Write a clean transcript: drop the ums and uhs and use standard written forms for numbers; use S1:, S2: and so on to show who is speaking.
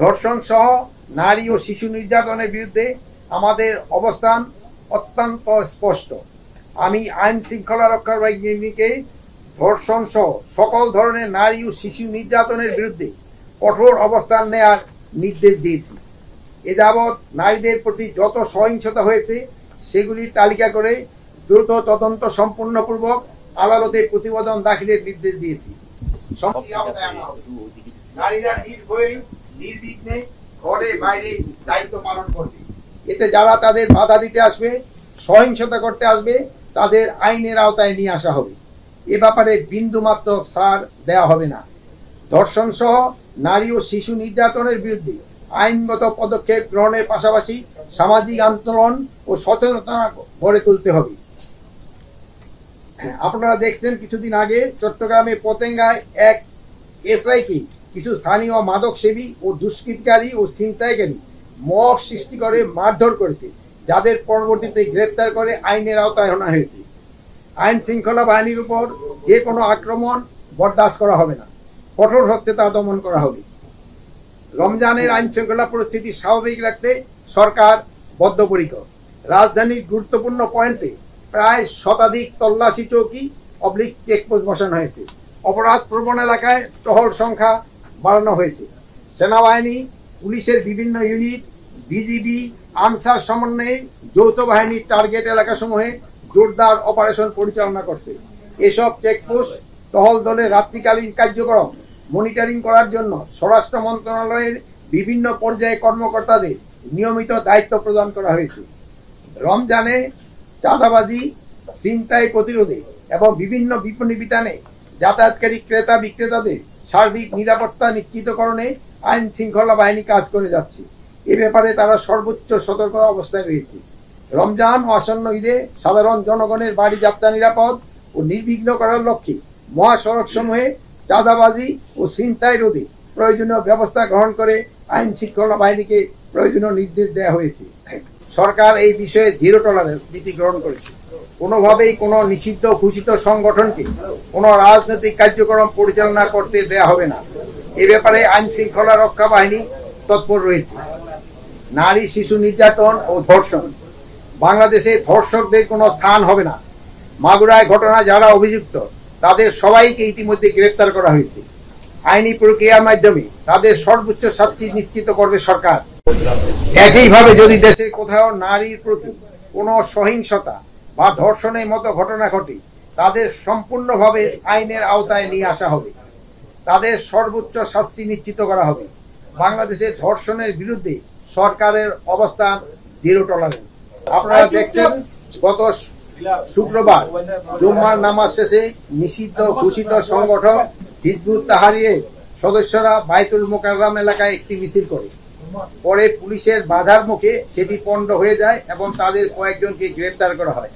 S1: ধর্ষণ সহ নারী ও শিশু নির্যাতনের বিরুদ্ধে আমাদের অবস্থান অত্যন্ত স্পষ্ট। আমি আইন শৃঙ্খলা রক্ষা বাহিনীকে ধর্ষণ সহ সকল ধরনের নারী ও শিশু নির্যাতনের বিরুদ্ধে কঠোর অবস্থান নেওয়ার নির্দেশ দিয়েছি। এ যাবৎ নারীদের প্রতি যত সহিংসতা হয়েছে সেগুলির তালিকা করে দ্রুত তদন্ত সম্পূর্ণপূর্বক আদালতে প্রতিবেদন দাখিলের নির্দেশ দিয়েছি। নারীরা নির্বিঘ্নে ঘরে বাইরে দায়িত্ব পালন করবে। এতে যারা তাদের বাধা দিতে আসবে, সহিংসতা করতে আসবে, তাদের আইনের আওতায় নিয়ে আসা হবে। এ ব্যাপারে বিন্দুমাত্র ছাড় দেওয়া হবে না। ধর্ষণ সহ নারী ও শিশু নির্যাতনের বিরুদ্ধে আইনগত পদক্ষেপ গ্রহণের পাশাপাশি সামাজিক আন্দোলন ও সচেতনতা গড়ে তুলতে হবে। আপনারা দেখছেন কিছুদিন আগে চট্টগ্রামে পতেঙ্গায় এক এসআইকে কিছু স্থানীয় মাদক সেবী ও দুষ্কৃতকারী ও ছিনতাইকারী মব সৃষ্টি করে মারধর করেছে, যাদের পরবর্তীতে গ্রেপ্তার করে আইনের আওতায় আনা হয়েছে। আইন শৃঙ্খলা বাহিনীর উপর যে কোনো আক্রমণ বরদাস্ত করা হবে না, কঠোর হস্তে তা দমন করা হবে। রমজানের আইন শৃঙ্খলা পরিস্থিতি স্বাভাবিক রাখতে সরকার বদ্ধপরিকর। রাজধানীর গুরুত্বপূর্ণ পয়েন্টে প্রায় শতাধিক তল্লাশি চৌকি চেকপোস্ট বসানো হয়েছে। অপরাধ প্রবণ এলাকায় টহল সংখ্যা বাড়ানো হয়েছে। সেনাবাহিনী, পুলিশের বিভিন্ন ইউনিট, বিজিবি, আনসার সমন্বয়ে যৌথ বাহিনীর টার্গেট এলাকাসমূহে জোরদার অপারেশন পরিচালনা করছে। এসব চেকপোস্ট টহল দলের রাত্রিকালীন কার্যক্রম মনিটরিং করার জন্য স্বরাষ্ট্র মন্ত্রণালয়ের বিভিন্ন পর্যায়ে কর্মকর্তাদের নিয়মিত দায়িত্ব প্রদান করা হয়েছে। রমজানে চাঁদাবাজি, ছিনতাই প্রতিরোধে এবং বিভিন্ন বিপণী বিতানে যাতায়াতকারী ক্রেতা বিক্রেতাদের সার্বিক নিরাপত্তা নিশ্চিতকরণে আইন শৃঙ্খলা বাহিনী কাজ করে যাচ্ছে। এ ব্যাপারে তারা সর্বোচ্চ সতর্ক অবস্থায় রয়েছে। রমজান ও আসন্ন ঈদে সাধারণ জনগণের বাড়ি যাত্রা নিরাপদ ও নির্বিঘ্ন করার লক্ষ্যে মহাসড়ক সমূহে চাঁদাবাজি ও ছিনতাই রোধে প্রয়োজনীয় ব্যবস্থা গ্রহণ করে আইন শৃঙ্খলা বাহিনীকে প্রয়োজনীয় নির্দেশ দেওয়া হয়েছে। সরকার এই বিষয়ে জিরো টলারেন্স নীতি গ্রহণ করেছে। কোনোভাবেই কোনো নিষিদ্ধ ঘোষিত সংগঠনকে কোনো রাজনৈতিক কার্যক্রম পরিচালনা করতে দেয়া হবে না। এ ব্যাপারে আইন শৃঙ্খলা রক্ষা বাহিনী তৎপর রয়েছে। নারী শিশু নির্যাতন ও ধর্ষণ, বাংলাদেশে ধর্ষকদের কোনো স্থান হবে না। মাগুরায় ঘটনা যারা অভিযুক্ত তাদের সবাইকে ইতিমধ্যে গ্রেপ্তার করা হয়েছে। আইনি প্রক্রিয়ার মাধ্যমে তাদের সর্বোচ্চ শাস্তি নিশ্চিত করবে সরকার। একইভাবে যদি দেশে কোথাও নারীর প্রতি কোনো সহিংসতা বা ধর্ষণের মতো ঘটনা ঘটে, তাদের সম্পূর্ণভাবে আইনের আওতায় নিয়ে আসা হবে। তাদের সর্বোচ্চ শাস্তি নিশ্চিত করা হবে। বাংলাদেশে ধর্ষণের বিরুদ্ধে সরকারের অবস্থান জিরো টলারেন্স। আপনারা দেখছেন গত শুক্রবার জুম্মার নামাজ শেষে নিষিদ্ধ ঘোষিত সংগঠন হিজবুত তাহরীরের সদস্যরা বাইতুল মোকাররম এলাকায় একটি মিছিল করে। পরে পুলিশের বাধার মুখে সেটি পণ্ড হয়ে যায় এবং তাদের কয়েকজনকে গ্রেপ্তার করা হয়।